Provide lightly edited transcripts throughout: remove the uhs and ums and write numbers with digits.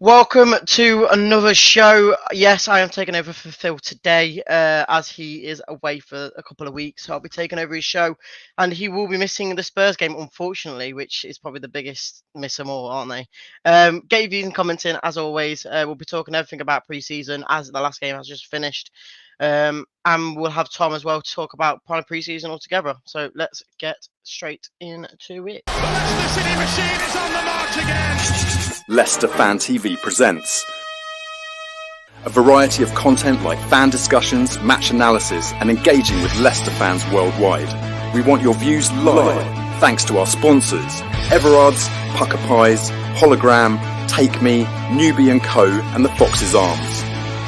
Welcome to another show. Yes, I am taking over for Phil today as he is away for a couple of weeks. So I'll be taking over his show and he will be missing the Spurs game, unfortunately, which is probably the biggest miss of all, aren't they? Get your views and comments in as always. We'll be talking everything about pre-season as the last game has just finished. And we'll have Tom as well to talk about prime pre-season altogether. So let's get straight into it. The Leicester City machine is on the march again. Leicester Fan TV presents a variety of content like fan discussions, match analysis, and engaging with Leicester fans worldwide. We want your views live, thanks to our sponsors, Everard's, Pucker Pies, Hologram, Take Me, Newbie & Co, and the Fox's Arms.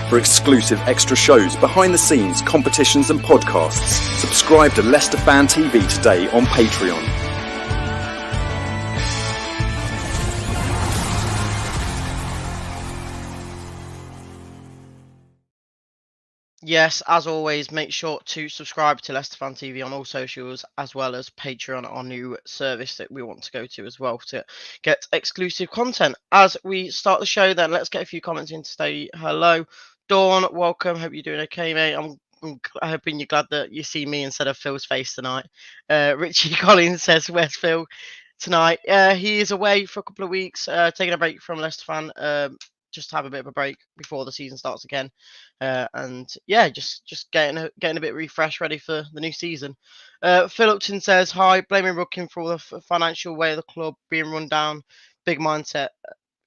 For exclusive extra shows, behind the scenes, competitions and podcasts, subscribe to Leicester Fan TV today on Patreon. Yes, as always, make sure to subscribe to Leicester Fan TV on all socials, as well as Patreon, our new service that we want to go to as well to get exclusive content. As we start the show, then let's get a few comments in to say hello. Dawn, welcome. Hope you're doing okay, mate. I'm hoping you're glad that you see me instead of Phil's face tonight. Richie Collins says, "Where's Phil tonight?" He is away for a couple of weeks, taking a break from Leicester Fan. Just to have a bit of a break before the season starts again, and yeah, just getting a bit refreshed, ready for the new season. Phil Upton says, "Hi, blaming Rookin for the financial way of the club being run down. Big mindset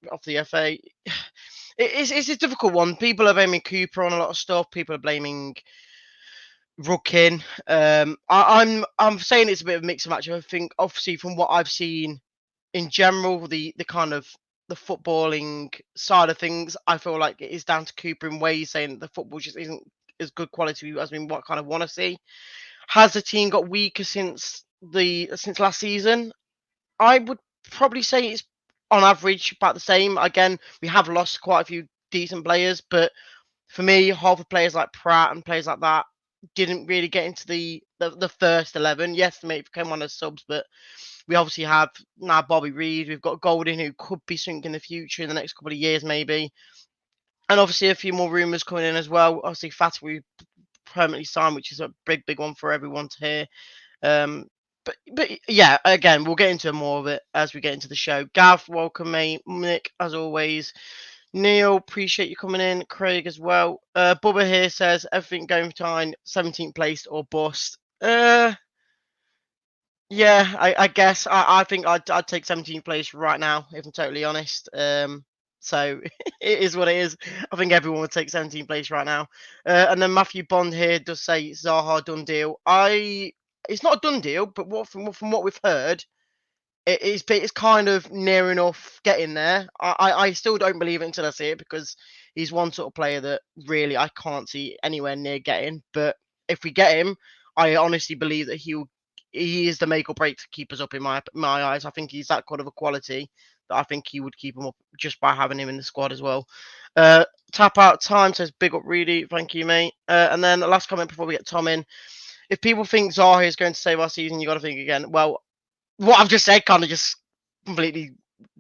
of the FA." It's a difficult one. People are blaming Cooper on a lot of stuff. People are blaming Rookin. I'm saying it's a bit of a mix and match. I think, obviously, from what I've seen in general, the kind of the footballing side of things, I feel like it is down to Cooper in ways, saying that the football just isn't as good quality as we what kind of want to see. Has the team got weaker since last season? I would probably say it's on average about the same. Again, we have lost quite a few decent players, but for me, half of players like Pratt and players like that didn't really get into the first 11. Yes, they came on as subs, but we obviously have now Bobby Reid. We've got Golden, who could be sunk in the future in the next couple of years, maybe. And obviously a few more rumours coming in as well. Obviously, Fatah we permanently signed, which is a big one for everyone to hear. But yeah, again, we'll get into more of it as we get into the show. Gav, welcome, mate. Nick, as always. Neil, appreciate you coming in. Craig as well. Bubba here says, everything going fine, 17th place or bust. Yeah, I guess I think I'd take 17th place right now, if I'm totally honest. So it is what it is. I think everyone would take 17th place right now. And then Matthew Bond here does say Zaha done deal. It's not a done deal, but from what we've heard, it's kind of near enough getting there. I still don't believe it until I see it, because he's one sort of player that really I can't see anywhere near getting. But if we get him, I honestly believe that he is the make or break to keep us up in my eyes. I think he's that good of a quality that I think he would keep him up just by having him in the squad as well. Tap out time says, big up Reedy. Thank you, mate. And then the last comment before we get Tom in. If people think Zaha is going to save our season, you got to think again. Well, what I've just said kind of just completely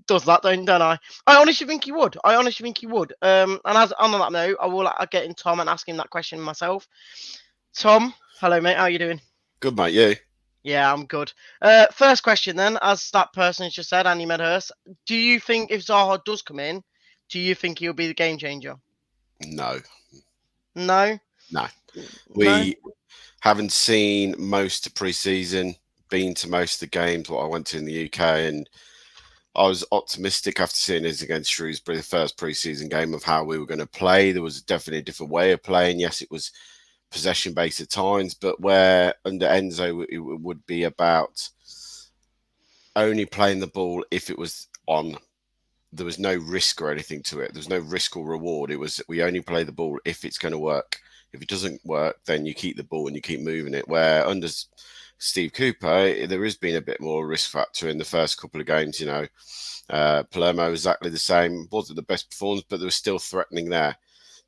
does that, don't I? I honestly think he would. And as on that note, I'll get in Tom and ask him that question myself. Tom, hello, mate. How are you doing? Good, mate. You? Yeah, I'm good. First question then, as that person has just said, Andy Medhurst, do you think if Zaha does come in, do you think he'll be the game changer? No. No? No. We haven't seen most of pre-season, been to most of the games what I went to in the UK, and I was optimistic after seeing us against Shrewsbury, the first pre-season game, of how we were going to play. There was definitely a different way of playing. Yes, it was possession-based at times, but where under Enzo it would be about only playing the ball if it was on. There was no risk or anything to it. There was no risk or reward. It was, we only play the ball if it's going to work. If it doesn't work, then you keep the ball and you keep moving it. Where under Steve Cooper, there has been a bit more risk factor in the first couple of games. Palermo exactly the same. Wasn't the best performance, but there was still threatening there.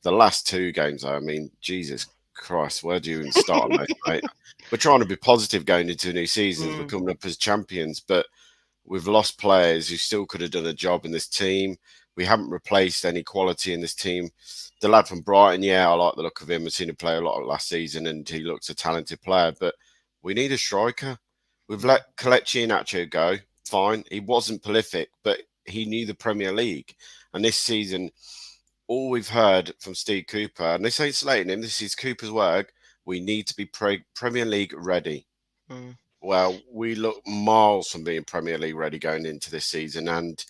The last two games, though, I mean, Jesus Christ, where do you even start on those, mate? We're trying to be positive going into a new season. We're coming up as champions, but we've lost players who still could have done a job in this team. We haven't replaced any quality in this team. The lad from Brighton, I like the look of him. I've seen him play a lot last season, and he looks a talented player. But we need a striker. We've let Kelechi Iheanacho go. Fine, he wasn't prolific, but he knew the Premier League. And this season, all we've heard from Steve Cooper, and this ain't slating him, this is Cooper's work. We need to be Premier League ready. Well, we look miles from being Premier League ready going into this season. And,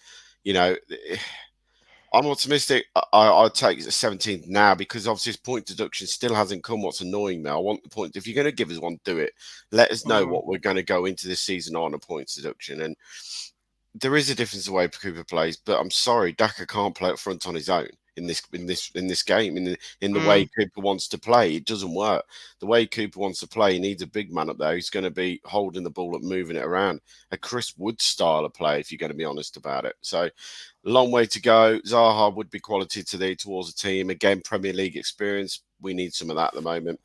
I'm optimistic. I'll take 17th now because obviously his point deduction still hasn't come. What's annoying me, I want the point. If you're going to give us one, do it. Let us know what we're going to go into this season on a points deduction. And there is a difference in the way Cooper plays, but I'm sorry, Daka can't play up front on his own in this game. In the way Cooper wants to play, it doesn't work. The way Cooper wants to play, he needs a big man up there who's going to be holding the ball up, moving it around. A Chris Wood style of play, if you're going to be honest about it. So, long way to go. Zaha would be quality towards the team. Again, Premier League experience. We need some of that at the moment.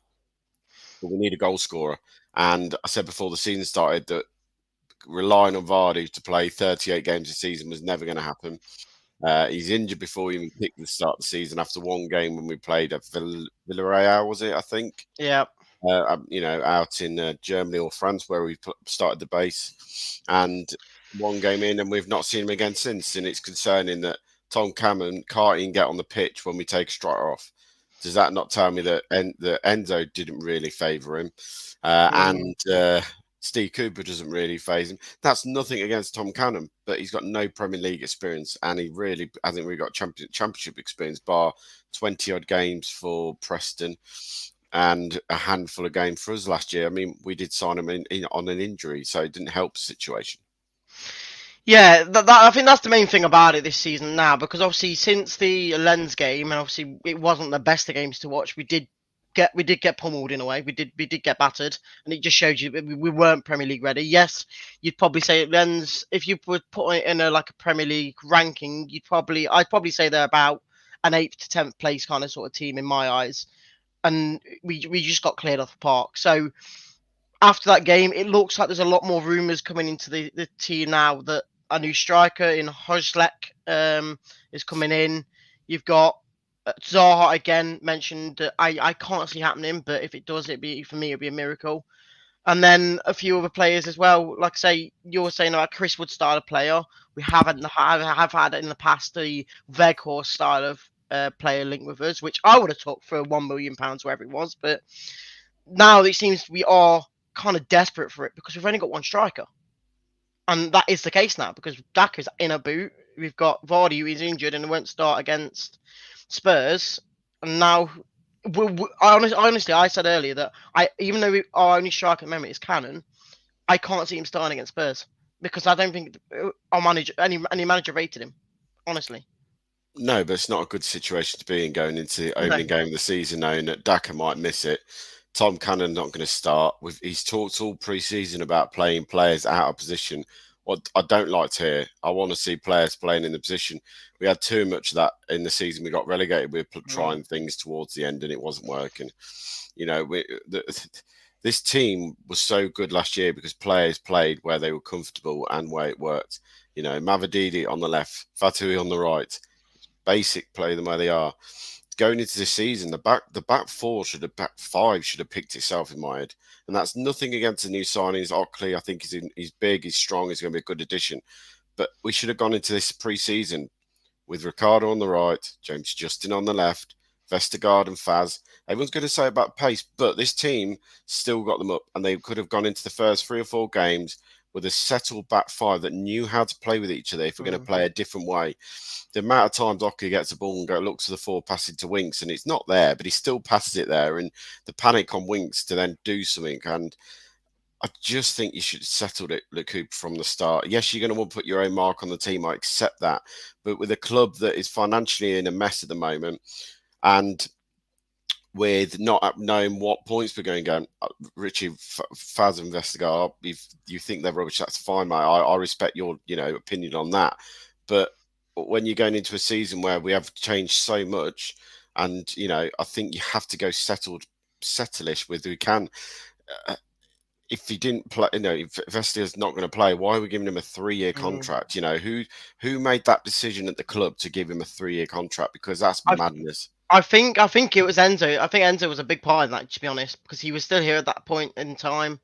But we need a goal scorer. And I said before the season started that relying on Vardy to play 38 games a season was never going to happen. He's injured before he even picked the start of the season after one game when we played at Villarreal, was it, I think? Yeah. Out in Germany or France where we started the base. And one game in and we've not seen him again since. And it's concerning that Tom Cameron can't even get on the pitch when we take a striker off. Does that not tell me that Enzo didn't really favour him? And Steve Cooper doesn't really phase him. That's nothing against Tom Cannon, but he's got no Premier League experience and he really hasn't really got championship experience, bar 20-odd games for Preston and a handful of games for us last year. I mean, we did sign him on an injury, so it didn't help the situation. Yeah, I think that's the main thing about it this season now, because obviously since the Lens game, and obviously it wasn't the best of games to watch, we did get pummeled in a way. We did get battered, and it just showed you that we weren't Premier League ready. Yes, you'd probably say Lens, if you would put it in a Premier League ranking, I'd probably say they're about an 8th to 10th place kind of sort of team in my eyes, and we just got cleared off the park. So after that game, it looks like there's a lot more rumours coming into the team now that a new striker in Hojlek is coming in. You've got Zaha again mentioned. I can't see happening, but if it does, it'd be a miracle. And then a few other players as well. Like I say, you were saying about Chris Wood style of player. We have had in the past the Weghorst style of player linked with us, which I would have took for £1 million, wherever it was. But now it seems we are kind of desperate for it because we've only got one striker. And that is the case now because Daka's in a boot. We've got Vardy who is injured and won't start against Spurs. And now, honestly, I said earlier that even though our only striker at the moment is Cannon, I can't see him starting against Spurs because I don't think our manager, any manager rated him, honestly. No, but it's not a good situation to be in going into the opening game of the season, knowing that Daka might miss it. Tom Cannon not going to start. He's talked all pre-season about playing players out of position. What I don't like to hear, I want to see players playing in the position. We had too much of that in the season. We got relegated. We were trying things towards the end and it wasn't working. This team was so good last year because players played where they were comfortable and where it worked. Mavadidi on the left, Fatui on the right. Basic, play them where they are. Going into this season, the back five should have picked itself in my head, and that's nothing against the new signings. Oakley, I think he's big, he's strong, he's going to be a good addition. But we should have gone into this pre-season with Ricardo on the right, James Justin on the left, Vestergaard and Faz. Everyone's going to say about pace, but this team still got them up, and they could have gone into the first 3 or 4 games with a settled back five that knew how to play with each other if we're going to play a different way. The amount of times Oakley gets the ball and looks to the forward, passes to Winks, and it's not there, but he still passes it there. And the panic on Winks to then do something. And I just think you should have settled it, Cooper, from the start. Yes, you're going to want to put your own mark on the team. I accept that. But with a club that is financially in a mess at the moment, and with not knowing what points we're going. Richie, Faz and Vestergaard, if you think they're rubbish, that's fine, mate. I respect your opinion on that. But when you're going into a season where we have changed so much, and I think you have to go settleish with who can. If he didn't play, if Vestia's not going to play, why are we giving him a 3-year contract? Who made that decision at the club to give him a 3-year contract? Because that's madness. I think it was Enzo. I think Enzo was a big part in that, to be honest, because he was still here at that point in time.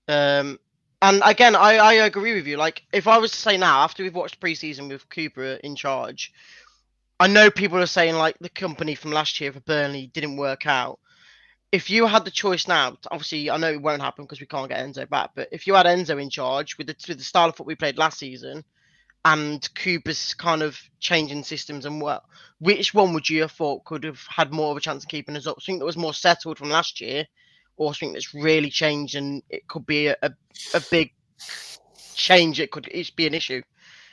And again, I agree with you. Like, if I was to say now, after we've watched preseason with Cooper in charge, I know people are saying like the company from last year for Burnley didn't work out. If you had the choice now, obviously I know it won't happen because we can't get Enzo back, but if you had Enzo in charge with the style of football we played last season, and Cooper's kind of changing systems and which one would you have thought could have had more of a chance of keeping us up? Something that was more settled from last year, or something that's really changed and it could be a big change? It could be an issue.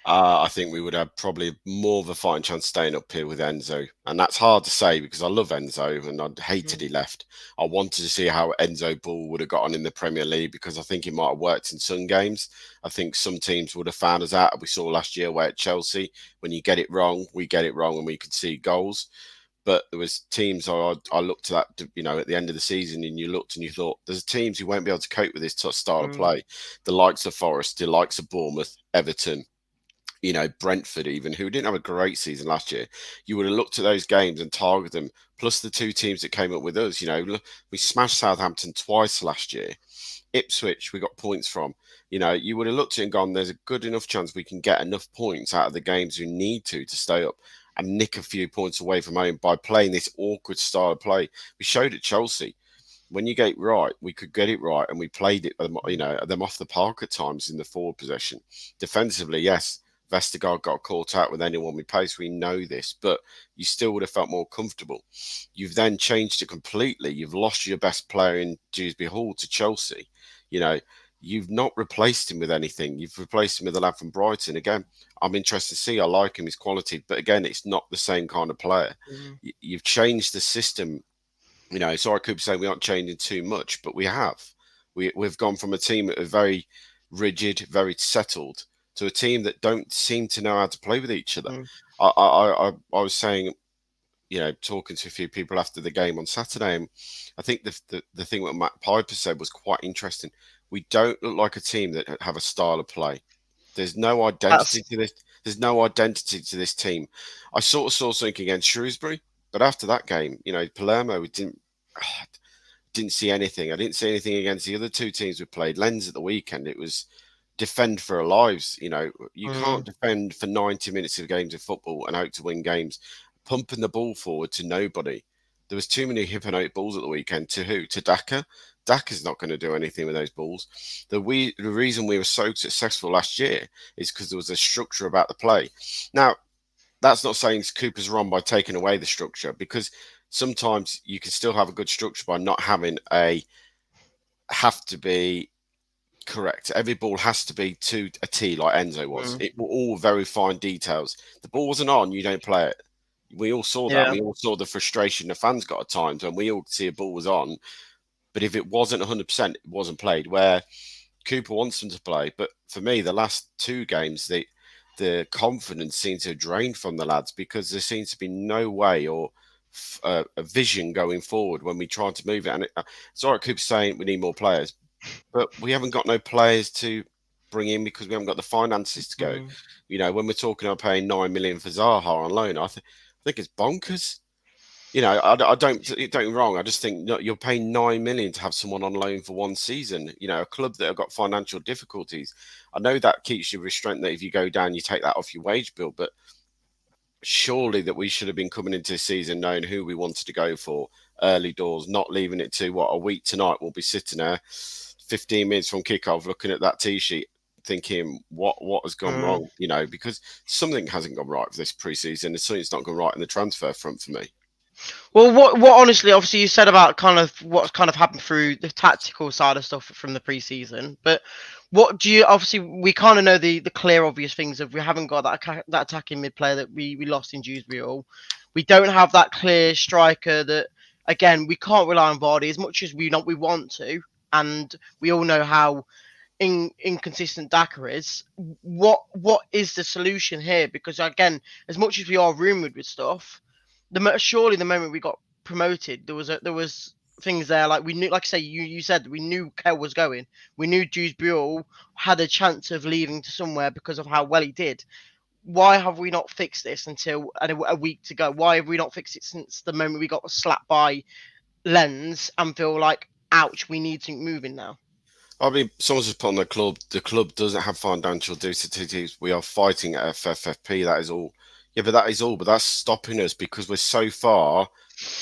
I think we would have probably more of a fighting chance staying up here with Enzo. And that's hard to say because I love Enzo and I'd hated he left. I wanted to see how Enzo Ball would have got on in the Premier League because I think he might have worked in some games. I think some teams would have found us out. We saw last year where at Chelsea, when you get it wrong, we get it wrong and we could see goals. But there was teams I looked at that, at the end of the season, and you looked and you thought, there's teams who won't be able to cope with this style of play. The likes of Forest, the likes of Bournemouth, Everton, Brentford even, who didn't have a great season last year. You would have looked at those games and targeted them, plus the two teams that came up with us. We smashed Southampton twice last year. Ipswich, we got points from. You would have looked at it and gone, there's a good enough chance we can get enough points out of the games we need to stay up and nick a few points away from home by playing this awkward style of play. We showed at Chelsea. When you get it right, we could get it right, and we played it, them off the park at times in the forward possession. Defensively, yes, Vestergaard got caught out with anyone we paced. We know this, but you still would have felt more comfortable. You've then changed it completely. You've lost your best player in Dewsbury Hall to Chelsea. You've not replaced him with anything. You've replaced him with a lad from Brighton. Again, I'm interested to see. I like him, his quality, but again, it's not the same kind of player. You've changed the system. Sorry, Cooper saying we aren't changing too much, but we have. We've gone from a team that are very rigid, very settled, to a team that don't seem to know how to play with each other. I was saying, talking to a few people after the game on Saturday, and I think the thing that Matt Piper said was quite interesting. We don't look like a team that have a style of play. There's no identity to this. There's no identity to this team. I sort of saw something against Shrewsbury, but after that game, Palermo, we didn't see anything. I didn't see anything against the other two teams we played. Lens at the weekend, it was defend for our lives. You can't defend for 90 minutes of games of football and hope to win games, pumping the ball forward to nobody. There was too many hip and out balls at the weekend. To who? To Daka. Daka's not going to do anything with those balls. The reason we were so successful last year is because there was a structure about the play. Now, that's not saying Cooper's wrong by taking away the structure, because sometimes you can still have a good structure by not having have to be correct. Every ball has to be to a T like Enzo was. It were all very fine details. The ball wasn't on, you don't play it. We all saw that. We all saw the frustration the fans got at times when we all could see a ball was on. But if it wasn't 100%, it wasn't played, where Cooper wants them to play. But for me, the last two games, the confidence seems to have drained from the lads, because there seems to be no way or a vision going forward when we try to move it. And it's all right, Cooper's saying we need more players, but we haven't got no players to bring in because we haven't got the finances to go. When we're talking about paying 9 million for Zaha on loan, I think it's bonkers. I don't get me wrong. I just think you're paying 9 million to have someone on loan for one season. A club that have got financial difficulties. I know that keeps you restrained, that if you go down, you take that off your wage bill. But surely that we should have been coming into the season knowing who we wanted to go for early doors, not leaving it to a week tonight. We'll be sitting there 15 minutes from kickoff, looking at that T-sheet, thinking what has gone wrong. Because something hasn't gone right for this pre-season. There's something's not gone right in the transfer front for me. Well, what honestly, obviously, you said about kind of what's kind of happened through the tactical side of stuff from the preseason, but what do you? Obviously, we kind of know the clear, obvious things of we haven't got that attacking mid player that we lost in Dewsbury Hall. We don't have that clear striker that again, we can't rely on Vardy as much as we want to, and we all know how inconsistent Daka is. What is the solution here? Because again, as much as we are rumoured with stuff, surely the moment we got promoted, there was things there like we knew, like I say, you said we knew Kel was going, we knew Jules Buell had a chance of leaving to somewhere because of how well he did. Why have we not fixed this until a week to go? Why have we not fixed it since the moment we got slapped by Lens and feel like, ouch, we need something moving now? I mean, someone's just put on the club. The club doesn't have financial duties. We are fighting at FFP. That is all. Yeah, but that is all. But that's stopping us because we're so far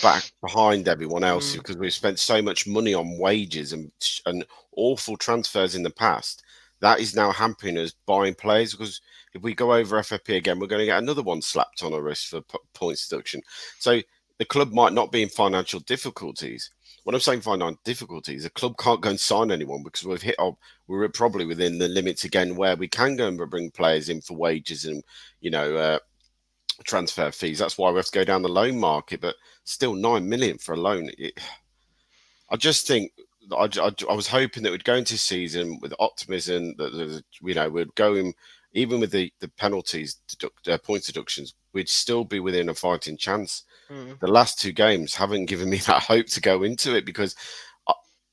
back behind everyone else because we've spent so much money on wages and awful transfers in the past. That is now hampering us buying players because if we go over FFP again, we're going to get another one slapped on our wrist for points deduction. So the club might not be in financial difficulties. When I'm saying financial difficulties, the club can't go and sign anyone because we're probably within the limits again where we can go and bring players in for wages and, transfer fees. That's why we have to go down the loan market, but still 9 million for a loan. I just think I was hoping that we'd go into season with optimism that, we'd go in, even with the penalties, points deductions, we'd still be within a fighting chance. The last two games haven't given me that hope to go into it because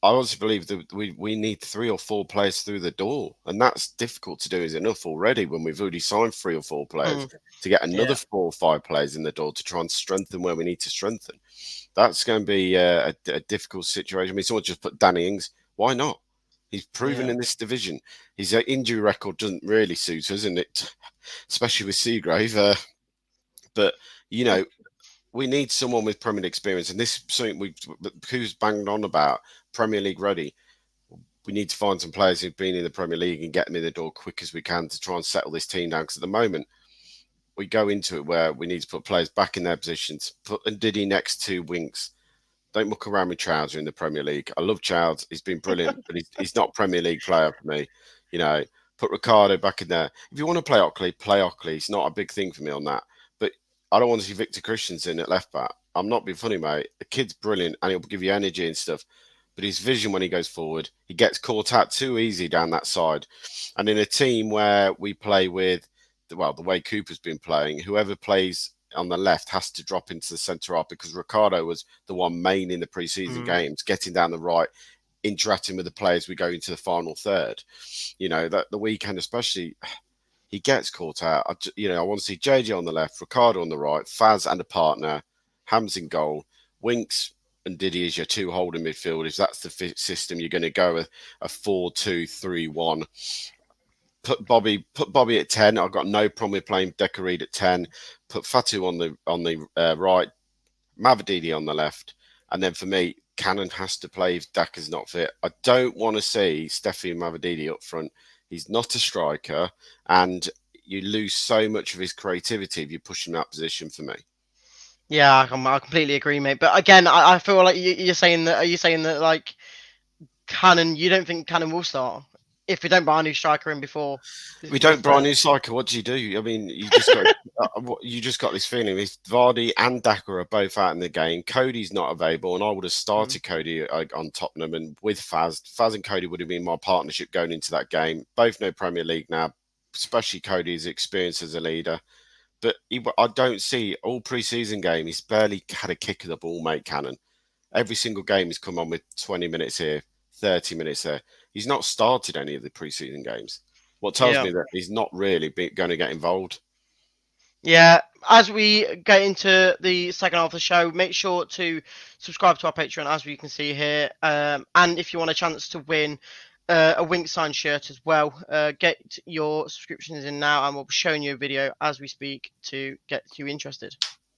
I honestly believe that we need 3 or 4 players through the door, and that's difficult to do is enough already when we've already signed 3 or 4 players to get another 4 or 5 players in the door to try and strengthen where we need to strengthen. That's going to be a difficult situation. I mean, someone just put Danny Ings. Why not? He's proven in this division. His injury record doesn't really suit us, and it, especially with Seagrave. But we need someone with Premier League experience, and this is something who's banged on about Premier League ready. We need to find some players who've been in the Premier League and get them in the door quick as we can to try and settle this team down. Because at the moment, we go into it where we need to put players back in their positions. Put Ndidi next to Winks. Don't muck around with Childs in the Premier League. I love Childs. He's been brilliant, but he's not a Premier League player for me. Put Ricardo back in there. If you want to play Ockley, play Ockley. It's not a big thing for me on that. But I don't want to see Victor Christensen at left back. I'm not being funny, mate. The kid's brilliant and he'll give you energy and stuff. But his vision when he goes forward, he gets caught out too easy down that side. And in a team where we play with, the way Cooper's been playing, whoever plays on the left has to drop into the centre half because Ricardo was the one main in the pre-season games, getting down the right, interacting with the players we go into the final third. That the weekend especially, he gets caught out. I want to see JJ on the left, Ricardo on the right, Faz and a partner, Hams in goal, Winks and Diddy as your 2 holding midfielders. That's the system you're going to go with, a 4-2-3-1. Put Bobby at 10. I've got no problem with playing Decareed at 10. Put Fatu on the right, Mavadidi on the left, and then for me, Cannon has to play if Daka's not fit. I don't want to see Steffi Mavadidi up front. He's not a striker, and you lose so much of his creativity if you push him in that position for me. Yeah, I completely agree, mate. But again, I feel like you're saying that. Are you saying that like Cannon? You don't think Cannon will start if we don't buy a new striker in before? We don't buy a new striker. What do you do? I mean, you just got this feeling. If Vardy and Daka are both out in the game, Cody's not available, and I would have started Cody on Tottenham and with Faz. Faz and Cody would have been my partnership going into that game. Both know Premier League now, especially Cody's experience as a leader. But I don't see all pre-season game. He's barely had a kick of the ball, mate, Cannon. Every single game he's come on with 20 minutes here, 30 minutes there. He's not started any of the pre-season games. What tells me that he's not really going to get involved. Yeah, as we get into the second half of the show, make sure to subscribe to our Patreon, as you can see here. And if you want a chance to win a Wink signed shirt as well, get your subscriptions in now, and we'll be showing you a video as we speak to get you interested.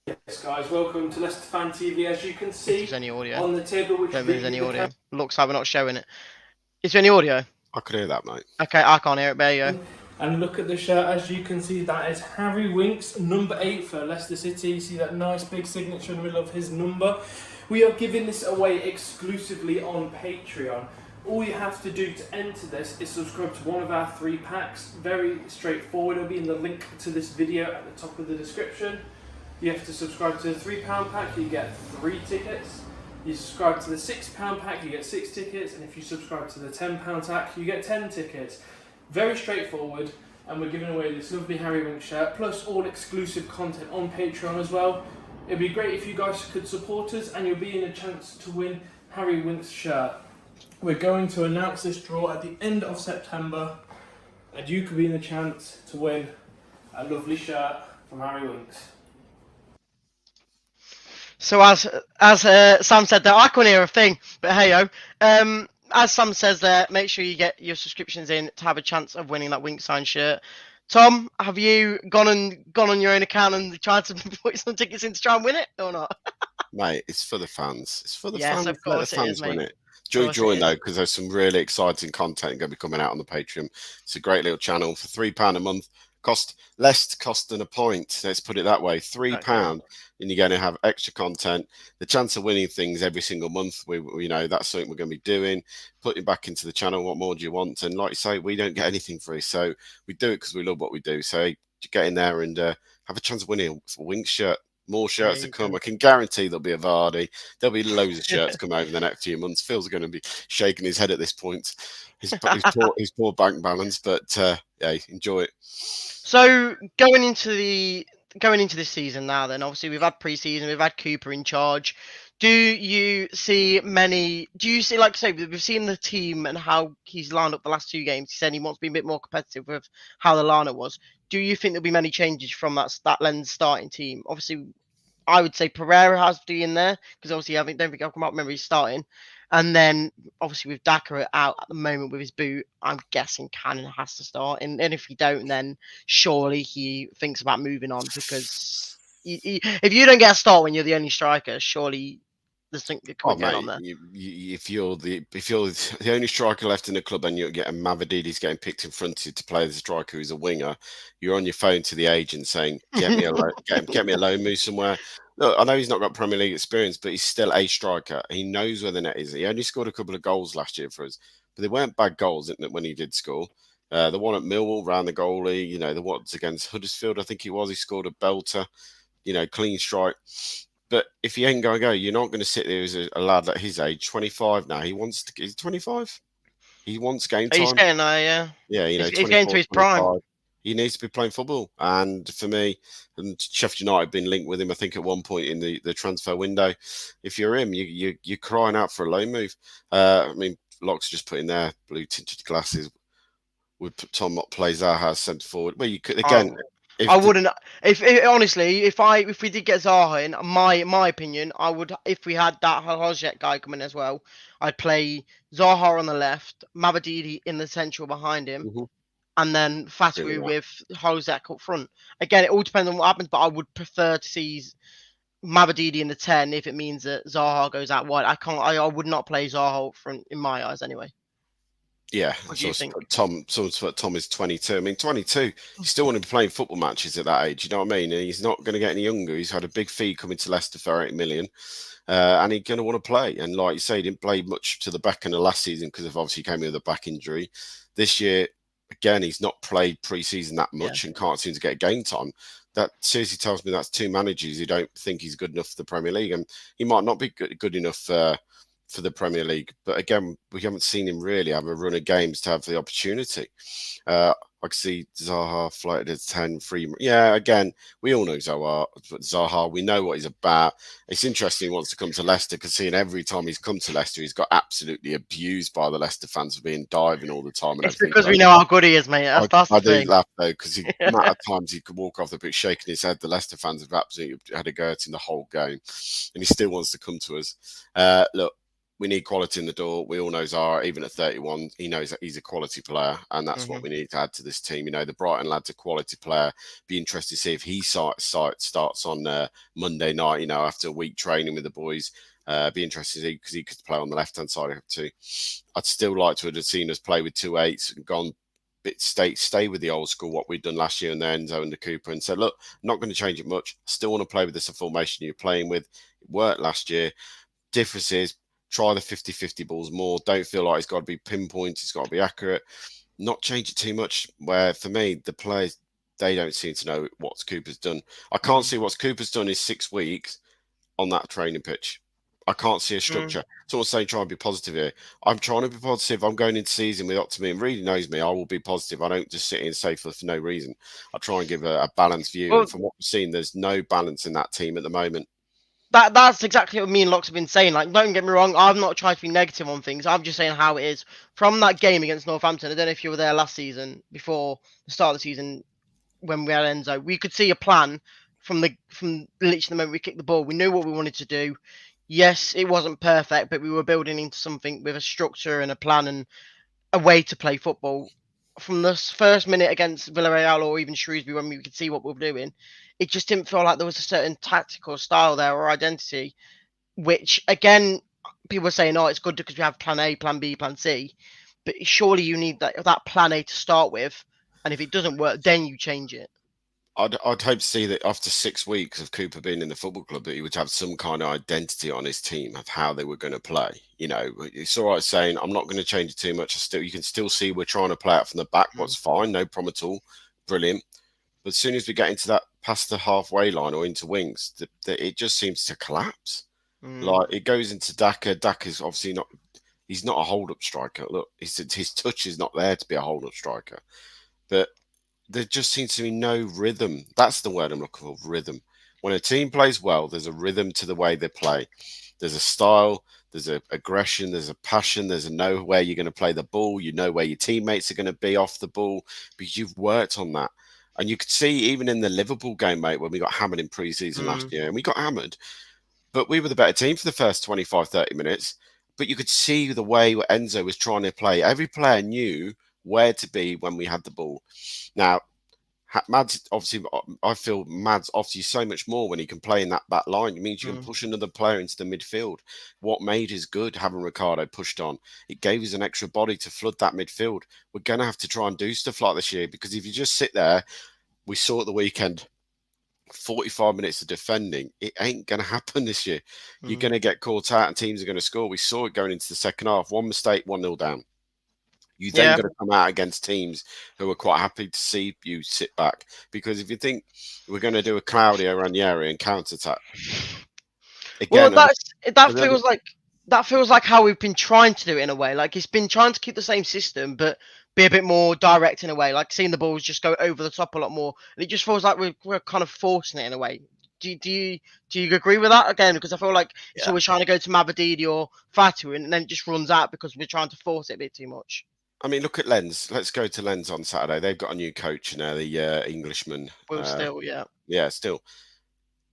Yes, guys, welcome to Leicester Fan TV. As you can see, if there's any audio on the table, which don't think there's any audio. Looks like we're not showing it. Is there any audio? I could hear that, mate. Okay, I can't hear it. There you go. And look at the shirt. As you can see, that is Harry Winks, number 8 for Leicester City. You see that nice big signature in the middle of his number. We are giving this away exclusively on Patreon. All you have to do to enter this is subscribe to one of our 3 packs. Very straightforward. It'll be in the link to this video at the top of the description. You have to subscribe to the £3 pack. You get 3 tickets. You subscribe to the £6 pack, you get 6 tickets, and if you subscribe to the £10 pack, you get 10 tickets. Very straightforward, and we're giving away this lovely Harry Winks shirt, plus all exclusive content on Patreon as well. It'd be great if you guys could support us, and you'll be in a chance to win Harry Winks shirt. We're going to announce this draw at the end of September, and you could be in the chance to win a lovely shirt from Harry Winks. So as Sam said there, I couldn't hear a thing, but hey-o. As Sam says there, make sure you get your subscriptions in to have a chance of winning that Winks signed shirt. Tom, have you gone on your own account and tried to put some tickets in to try and win it or not? Mate, it's for the fans. It's for the Yes, fans. of Let the course it fans is, win mate. it. Do course it join is. though, because there's some really exciting content going to be coming out on the Patreon. It's a great little channel for £3 a month. Cost less than a pint. Let's put it that way. £3, Okay. and you're going to have extra content. The chance of winning things every single month. We know that's something we're going to be doing. Putting back into the channel. What more do you want? And like you say, we don't get anything free, so we do it because we love what we do. So get in there and have a chance of winning a Winks shirt. More shirts to come. I can guarantee there'll be a Vardy. There'll be loads of shirts come over the next few months. Phil's going to be shaking his head at this point. His poor bank balance, but yeah, enjoy it. So going into this season now, then obviously we've had pre-season, we've had Cooper in charge. Do you see, like I say, we've seen the team and how he's lined up the last 2 games. He said he wants to be a bit more competitive with how the lineup was. Do you think there'll be many changes from that Lens starting team? Obviously, I would say Pereira has to be in there because obviously I don't think I can remember he's starting. And then obviously with Daka out at the moment with his boot, I'm guessing Cannon has to start. And if he don't, then surely he thinks about moving on because if you don't get a start when you're the only striker, surely there's something Oh going on mate, there. if you're the only striker left in the club and you're getting Mavadidi's getting picked in front of you to play the striker who's a winger, you're on your phone to the agent saying, "Get me a loan move somewhere." Look, I know he's not got Premier League experience, but he's still a striker. He knows where the net is. He only scored a couple of goals last year for us, but they weren't bad goals when he did score. The one at Millwall ran the goalie. You know, the ones against Huddersfield, I think he scored a belter. You know, clean strike. But if he ain't going to go, you're not going to sit there as a lad at his age, 25 now. He's 25. He wants game time. He's getting there, yeah. Yeah, you know, he's getting to his prime. He needs to be playing football. And for me, and Sheffield United have been linked with him, I think, at one point in the transfer window. If you're him, you're crying out for a loan move. I mean, Locke's just put in their blue tinted glasses. Would Tom not play Zaha centre forward? Well, you could again. I wouldn't. Honestly, if we did get Zaha in, my opinion, I would. If we had that Hojek guy coming as well, I'd play Zaha on the left, Mavadidi in the central behind him, and then Fatwu with Hojek up front. Again, it all depends on what happens, but I would prefer to see Mavadidi in the 10 if it means that Zaha goes out wide. I would not play Zaha up front in my eyes anyway. Yeah, Tom is 22. I mean, 22, you still want to be playing football matches at that age. You know what I mean? And he's not going to get any younger. He's had a big fee coming to Leicester for 8 million, and he's going to want to play. And like you say, he didn't play much to the back end of last season because of obviously came with a back injury. This year, again, he's not played pre-season that much and can't seem to get game time. That seriously tells me that's 2 managers who don't think he's good enough for the Premier League, and he might not be good enough for the Premier League. But again, we haven't seen him really have a run of games to have the opportunity. I can see Zaha floated at 10, free. Yeah, again, we all know Zaha. We know what he's about. It's interesting he wants to come to Leicester because seeing every time he's come to Leicester, he's got absolutely abused by the Leicester fans for being diving all the time. And it's because we know how good he is, mate. That's I the thing. do laugh though because the amount of times he could walk off the pitch shaking his head. The Leicester fans have absolutely had a go at him the whole game, and he still wants to come to us. Look. We need quality in the door. We all know Zara, even at 31, he knows that he's a quality player, and that's what we need to add to this team. You know, the Brighton lad's a quality player. Be interested to see if he starts on Monday night, you know, after a week training with the boys. Be interested to see because he could play on the left-hand side too. I'd still like to have seen us play with 2 8s and gone stay with the old school, what we'd done last year in the Enzo and the Cooper, and said, look, I'm not going to change it much. Still want to play with this formation you're playing with. It worked last year. Difference is, try the 50-50 balls more. Don't feel like it's got to be pinpoint. It's got to be accurate. Not change it too much. Where for me, the players, they don't seem to know what Cooper's done. I can't see what Cooper's done in 6 weeks on that training pitch. I can't see a structure. Someone's saying try and be positive here. I'm trying to be positive. I'm going into season with optimism. Really knows me. I will be positive. I don't just sit here and say for no reason. I try and give a balanced view. Well, And from what we've seen, there's no balance in that team at the moment. that's exactly what me and Locks have been saying. Like, don't get me wrong, I'm not trying to be negative on things. I'm just saying how it is. From that game against Northampton, I don't know if you were there last season, before the start of the season, when we had Enzo, we could see a plan from literally the moment we kicked the ball. We knew what we wanted to do. Yes, it wasn't perfect, but we were building into something with a structure and a plan and a way to play football. From the first minute against Villarreal or even Shrewsbury, when we could see what we were doing, it just didn't feel like there was a certain tactical style there or identity, which again, people are saying, oh, it's good because we have plan A, plan B, plan C. But surely you need that plan A to start with. And if it doesn't work, then you change it. I'd hope to see that after 6 weeks of Cooper being in the football club, that he would have some kind of identity on his team of how they were going to play. You know, it's all right saying I'm not going to change it too much. You can still see we're trying to play out from the back. What's fine, no problem at all, brilliant. But as soon as we get into that past the halfway line or into wings, it just seems to collapse. Like it goes into Daka. Daka's obviously not. He's not a hold-up striker. Look, his touch is not there to be a hold-up striker, but there just seems to be no rhythm. That's the word I'm looking for, rhythm. When a team plays well, there's a rhythm to the way they play. There's a style, there's an aggression, there's a passion, there's a know where you're going to play the ball, you know where your teammates are going to be off the ball, because you've worked on that. And you could see even in the Liverpool game, mate, when we got hammered in pre-season last year, and we got hammered, but we were the better team for the first 25, 30 minutes. But you could see the way Enzo was trying to play. Every player knew where to be when we had the ball. Now, Mads, obviously, I feel Mads offers you so much more when he can play in that back line. It means you can push another player into the midfield. What made us good having Ricardo pushed on? It gave us an extra body to flood that midfield. We're going to have to try and do stuff like this year, because if you just sit there, we saw at the weekend, 45 minutes of defending, it ain't going to happen this year. You're going to get caught out and teams are going to score. We saw it going into the second half. One mistake, 1-0 down. You then got to come out against teams who are quite happy to see you sit back. Because if you think we're going to do a Claudio Ranieri and counter-attack, again, well, that feels like how we've been trying to do it in a way. Like, it's been trying to keep the same system, but be a bit more direct in a way. Like, seeing the balls just go over the top a lot more, and it just feels like we're kind of forcing it in a way. Do you agree with that again? Because I feel like it's always trying to go to Mabadidi or Fatu, and then it just runs out because we're trying to force it a bit too much. I mean, look at Lens. Let's go to Lens on Saturday. They've got a new coach now, the Englishman. Still.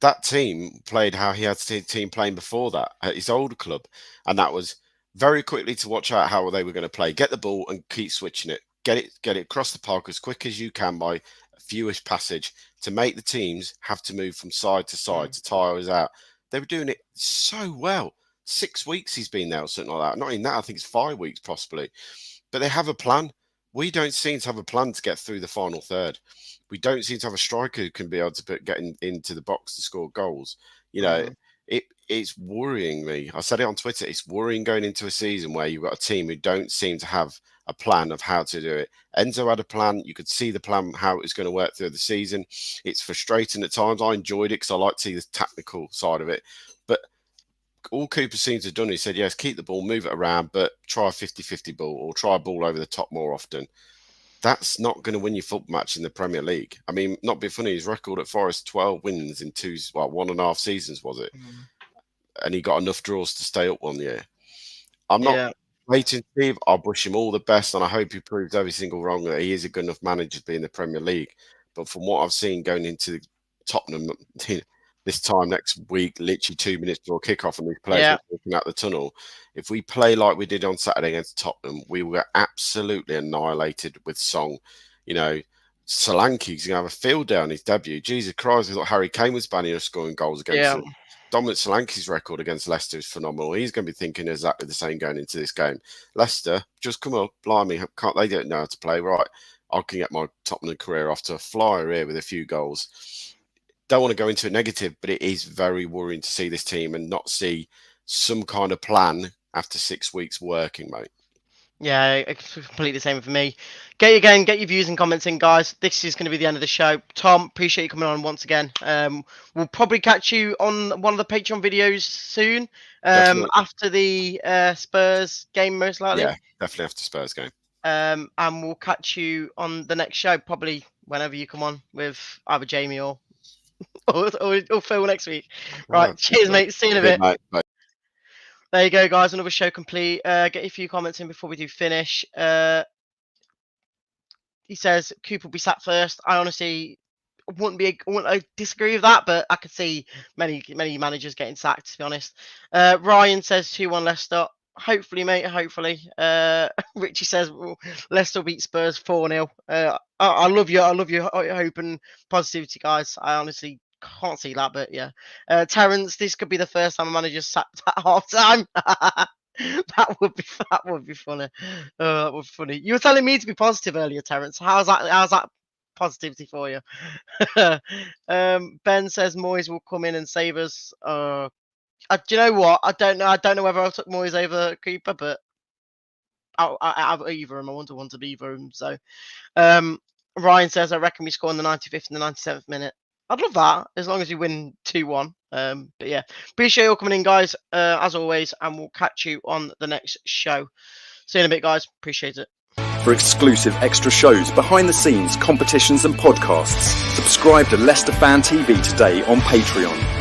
That team played how he had the team playing before that at his old club. And that was very quickly to watch out how they were going to play. Get the ball and keep switching it. Get it across the park as quick as you can by a fewish passage to make the teams have to move from side to side to tire us out. They were doing it so well. 6 weeks he's been there or something like that. Not even that, I think it's 5 weeks possibly. But they have a plan. We don't seem to have a plan to get through the final third. We don't seem to have a striker who can be able to get into the box to score goals. You know, it's worrying me. I said it on Twitter. It's worrying going into a season where you've got a team who don't seem to have a plan of how to do it. Enzo had a plan. You could see the plan, how it was going to work through the season. It's frustrating at times. I enjoyed it because I like to see the technical side of it. But all Cooper seems to have done is said, yes, keep the ball, move it around, but try a 50-50 ball or try a ball over the top more often. That's not going to win your football match in the Premier League. I mean, not be funny, his record at Forest, 12 wins in 1.5 seasons, was it? And he got enough draws to stay up 1 year. I'm not waiting, Steve. I'll wish him all the best, and I hope he proves every single wrong that he is a good enough manager to be in the Premier League. But from what I've seen going into Tottenham this time next week, literally 2 minutes before kickoff, and these players are looking out the tunnel. If we play like we did on Saturday against Tottenham, we will get absolutely annihilated with Song. You know, Solanke's going to have a field day on his debut. Jesus Christ, I thought Harry Kane was banning us scoring goals against him. Dominic Solanke's record against Leicester is phenomenal. He's going to be thinking exactly the same going into this game. Leicester, just come up, blimey, they don't know how to play. Right, I can get my Tottenham career off to a flyer here with a few goals. Don't want to go into a negative, but it is very worrying to see this team and not see some kind of plan after 6 weeks working, mate. Yeah, it's completely the same for me. Get your views and comments in, guys. This is going to be the end of the show. Tom, appreciate you coming on once again. We'll probably catch you on one of the Patreon videos soon. After the Spurs game, most likely. Yeah, definitely after Spurs game. And we'll catch you on the next show, probably whenever you come on with either Jamie or Phil next week. Right, cheers, mate. See you in a bit. Mate. Bye. There you go, guys. Another show complete. Get a few comments in before we do finish. He says Cooper will be sat first. I honestly wouldn't disagree with that, but I could see many managers getting sacked, to be honest. Ryan says 2-1 Leicester. Hopefully, mate. Hopefully. Richie says Leicester beat Spurs 4-0. I love you. I love your hope and positivity, guys. I honestly can't see that, but yeah. Terence, this could be the first time a manager sacked at half time. That would be funny. That would be funny. You were telling me to be positive earlier, Terence. How's that positivity for you? Ben says Moyes will come in and save us. Do you know what? I don't know whether I took Moyes over Cooper, but out of either of them, I wouldn't have wanted either of them. So, Ryan says I reckon we score in the 95th and the 97th minute. I'd love that as long as we win 2-1. But yeah, appreciate you all coming in, guys, as always, and we'll catch you on the next show. See you in a bit, guys. Appreciate it. For exclusive extra shows, behind the scenes, competitions and podcasts, subscribe to Leicester Fan TV today on Patreon.